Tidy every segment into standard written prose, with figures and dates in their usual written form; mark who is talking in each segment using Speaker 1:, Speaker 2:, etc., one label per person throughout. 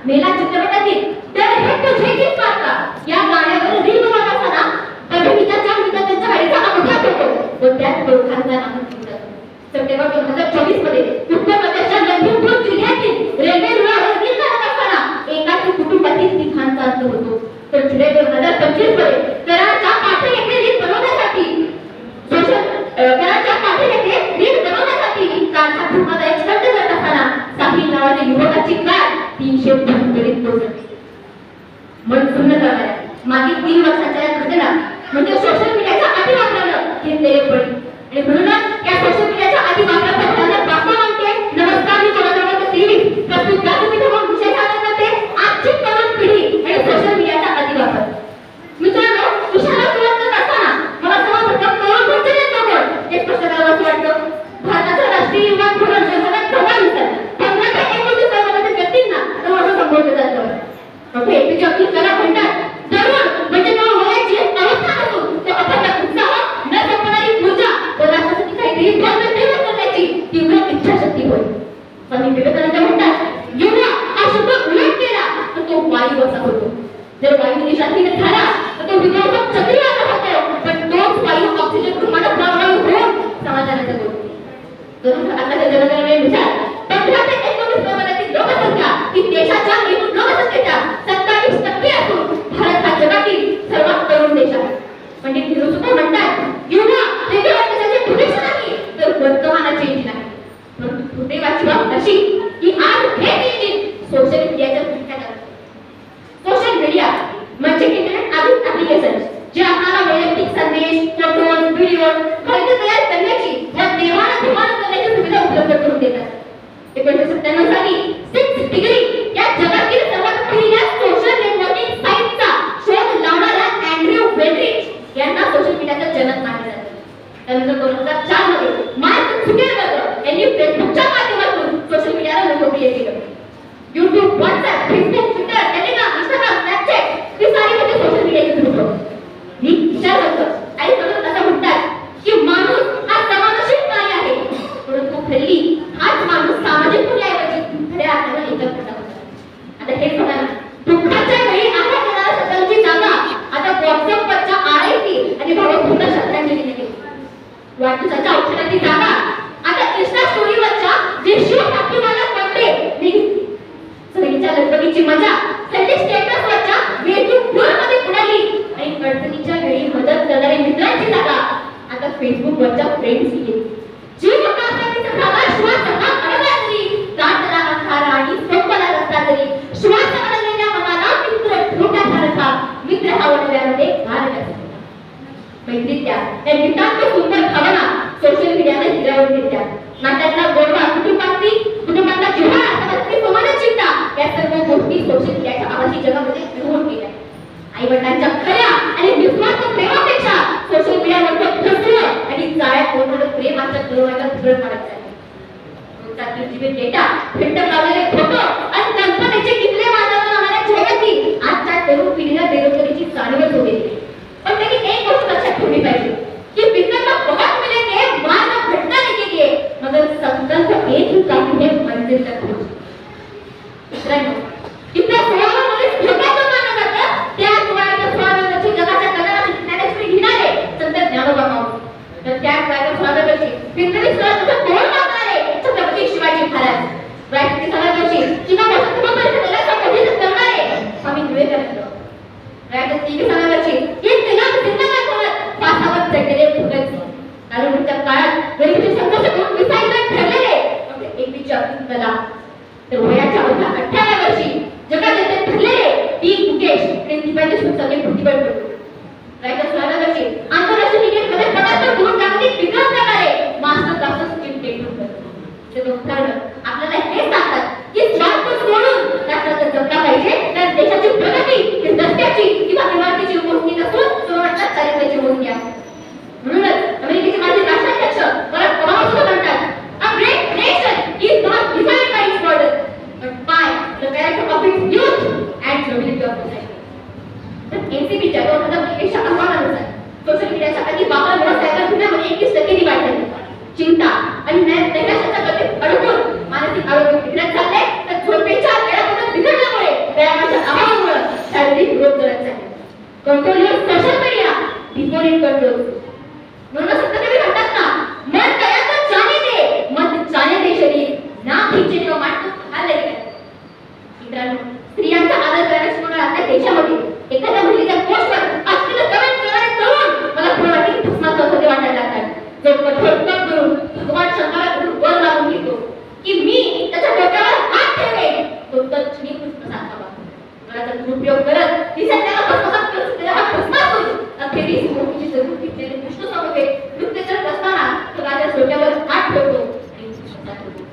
Speaker 1: मेला चित्रपटातील तर हे तुझे गीत वाचा या गाण्यावर रील बनवत असताना परभणीच्या 4 विद्यार्थ्यांच्या गाडीचा अपघात होतो व त्यात दोघांचा नाम सप्टेंबर 2024 मध्ये उत्तर प्रदेशच्या लखीमपूर जिल्ह्यातील रेल्वे रुळावर रील करत असताना एकाच कुटुंबातील तिघांचा अंत होतो. तर जुलै 2025 मध्ये कराडच्या पाटील येथे रील बनवण्यासाठी कारचा धोकादायक स्टंट करत असताना साहिल नावाच्या युवकाची कार 372 कोसळली. मन सुन्न झालंय. मागील 3 वर्षाच्या या घटना म्हणजे सोशल मीडियाच्या अतिवापरानं घेतलेले बळी आणि म्हणूनच या सोशल मीडियाच्या अतिवापराचा घटना बातम्या मानते. नमस्कार, मी कोणाचा टीव्ही प्रस्तुत करतो. मी तुम्हाला विषय सांगत करते आजची तरुण पिढी आणि सोशल मीडियाचा अतिवापर. मित्रांनो, विषयाला सुरुवात करत असताना मला सर्वप्रथम तरुण म्हणजे नेमकं कोण हे स्पष्ट करावं वाटतं. भारताचा राष्ट्रीय युवा धोरण 2010 15 ते 29 वर्षाच्या व्यक्तींना तरुण असं संबोधलं जातं. ओके, एपीजे अब्दुल कलाम म्हणतात तरुण म्हणजे वयाची अवस्था नसून ते अफाट उत्साह, न संपणारी ऊर्जा व राष्ट्रासाठी काहीतरी भव्य करण्याची तीव्र इच्छाशक्ती होय. स्वामी विवेकानंद म्हणतात युवा हा शब्द उलट केला तर तो वायू असा होतो. जर वायू निशांतीने झाला तर तो विध्वंसक चक्री असा होतो, पण तोच वायू ऑक्सिजन रूपाने प्राणवायू होऊन समाजाला जगवतो. तरुण आताच्या जनगणनेनुसार 15 ते 29 वर्षातील लोकसंख्या ही देशाच्या एकूण लोकसंख्येच्या 27% असून भारत हा जगातील सर्वात तरुण देश आहे. पंडित निरुसुकर म्हणतात युवा हे केवळ देशाचे भविष्य नाही तर वर्तमानाचे इंजिन आहे. परंतु दुर्दैवाची बाब अशी की आज हे इंजिन सोशल मीडियाच्या धुळीत आहे. सोशल मीडिया म्हणजे इंटरनेट आधारित ऍप्लिकेशन जे आपल्याला वैयक्तिक संदेश, फोटो, व्हिडिओ माहिती तयार करण्याची व देवाणघेवाण करण्याची सुविधा उपलब्ध करून देतात. 1997 साली 6 डिग्री या जगातील सर्वात पहिल्या सोशल नेटवर्किंग साइटचा शोध लावणारा अँड्र्यू वेल्ड्रिच यांना सोशल मीडियाचा जनक मानले जाते. त्यानंतर 2004 मध्ये मार्क झुकरबर्ग यांनी फेसबुकच्या माध्यमातून सोशल मीडियाला लोकप्रिय केलं. YouTube, WhatsApp, Facebook, Twitter, Telegram, Instagram, Snapchat ही सारी म्हणजे सोशल मीडियाची ग्रुप. मी विचार करतो आणि म्हणून असं म्हणतात की माणूस हा समाजशील प्राणी आहे, परंतु खरी हाच माणूस सामाजिक मूल्याऐवजी खऱ्या अर्थाने एकत्र होता. आता हे बघा, दुःखाच्या वेळी आता कोणाला शब्दांची जागा आता व्हॉट्सअपवरच्या RIP आणि भावपूर्ण शब्दांची दिली गेली. वाढदिवसाच्या औषधाची जागा आता इंस्टा स्टोरीवरच्या विश्व फातिमाला पडले सगळीच्या लगबगीची मजा हल्ली स्टेटसवरच्या वेटू मध्ये उडाली आणि अडचणीच्या वेळी मदत करणारी मित्रांची जागा आता फेसबुकवरच्या फ्रेंड्स गेली. जीव मुक्तासाठी जागा श्वास सगळा अडवला तरी रात्र अंधार आणि संपला रस्ता तरी श्वास अडवलेल्या मनाला मित्र ठोक्यासारखा मित्र आवडल्यामध्ये घाल घातला. मैत्रीच्या या नितांत सुंदर भावना सोशल मीडियाने हिरावून घेतल्या. नात्यातला गोडवा, कुटुंबातला जिव्हाळा, समाजाची समानचिंता या सर्व गोष्टी सोशल मीडियाच्या आभासी जगामध्ये विरघळून गेल्या. आई वडिलांच्या खऱ्या आणि निस्वार्थ प्रेमापेक्षा सोशल मीडियावरचं फसवं आणि जाळ्यात ओढणारं प्रेम आमच्या तरुणाला धुळत पडत आहे. रोजचा जीवित डेटा, फिल्टर लावलेले फोटो आणि कल्पनेचे किल्ले बांधायला लावणाऱ्या जाहिराती आजच्या तरुण पिढीला बेरोजगारीची जाणीवच होते. पण त्यांनी एक गोष्ट लक्षात ठेवली पाहिजे की विकल्प बहुत मिलेंगे, मार्ग भेटना नहीं है, मगर संकल्प एक ही काफी है मंजिल तक पहुंचने. मित्रांनो, इतक्या सोहळ्यामध्ये जगाचं मानलं जातं त्याच वयाच्या स्वामीची जगाच्या कल्याणाची ज्ञानेश्वरी घेणारे संत ज्ञानोबा माऊली. तर त्याच वयाच्या स्वामीची पिंपरी स्वराज्याचं तोड मारणारे छत्रपती शिवाजी महाराज. वयाची 16 वर्षी चिना वसंत परिषदेला संबोधित करणारे स्वामी विवेकानंद. वयाच्या 23 वर्षी एक दिनांक जिंदगात होत पासावर चढलेले भगतसिंग. काळाच्या काळात गरिबीचे संघर्ष करून विसायला ठरलेले एपीजे अब्दुल कलाम. तर वयाच्या 18व्या वर्षी जगात ठरलेले टी मुकेश आणि दिव्यांचे सुसंगे प्रतिबळ पडले. वयाच्या 16व्या वर्षी आंतरराष्ट्रीय क्रिकेटमध्ये पदार्पण करून जागतिक विक्रम करणारे मास्टर ब्लास्टर सचिन तेंडुलकर. ते उदाहरण आपल्याला हे सांगतात की स्वार्थ सोडून राष्ट्राचं जगला पाहिजे, तर देशाची प्रगती ही रस्त्याची किंवा इमारतीची मोजणी नसून सर्वांच्या चारित्र्याची मोजणी आहे. म्हणूनच अमेरिकेचे माजी राष्ट्राध्यक्ष बराक ओबामा म्हणतात a great nation is not defined by its borders but by the character of its youth and nobility of society. तर एनसीपीच्या 2021च्या अहवालानुसार सोशल मीडियाच्या अतिवापरामुळे सायबर गुन्ह्यामध्ये 21% वाढ झाली. चिंता आणि नैराश्याच्या गतीत अडकून मानसिक आरोग्य बिघडत चालले, तर झोपेच्या वेळापत्रक बिघडल्यामुळे control your social media before it controls. म्हणून सत्य कवी म्हणतात ना, मन गया तो जाने दे, मत जाने दे शरीर, ना खींचे तो मान तो खाले दे. मित्रांनो, स्त्रियांचा आदर करण्यास म्हणून आपल्या देशामध्ये एखाद्या मुलीच्या पोस्टवर आजकाल कमेंट करणारे तरुण मला कोणाची भस्मात होते वाटायला लागतात. जो कठोर तप करून भगवान शंकराला वर लावून घेतो की मी त्याच्या डोक्यावर हात ठेवेन, तो टच मी पुस्तकाचा मला तर दुरुपयोग करत दिसत त्याला भस्मात करून त्याला हात भस्मात करून अखेरीस मोठीची जरूर घेतलेले कृष्ण समोर नृत्य करत असताना तो माझ्या डोक्यावर हात ठेवतो आणि भस्मात होतो.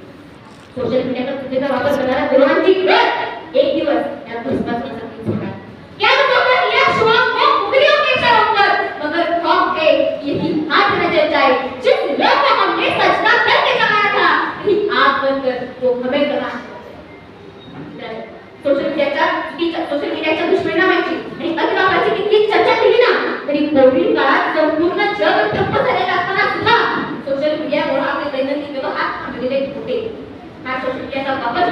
Speaker 1: सोशल मीडियाचा चुकीचा वापर करणाऱ्या तरुणांची गत एक दिवस या भस्मात होणार. क्या मतलब ये शुभ को उंगलियों के शौक पर मगर खौफ है यही हाथ नजर जाए जिस लोग को हमने सजदा करके जमाया था यही आग बनकर वो हमें गवा. सोशल मीडियाच्या दुष्परिणामाची आणि अतिवापराची किती चर्चा केली ना तरी कोविड काळात संपूर्ण जग ठप्प झालेलं असताना सुद्धा सोशल मीडियामुळे आपले दैनंदिन व्यवहार थांबलेले होते. हा सोशल मीडियाचा वापर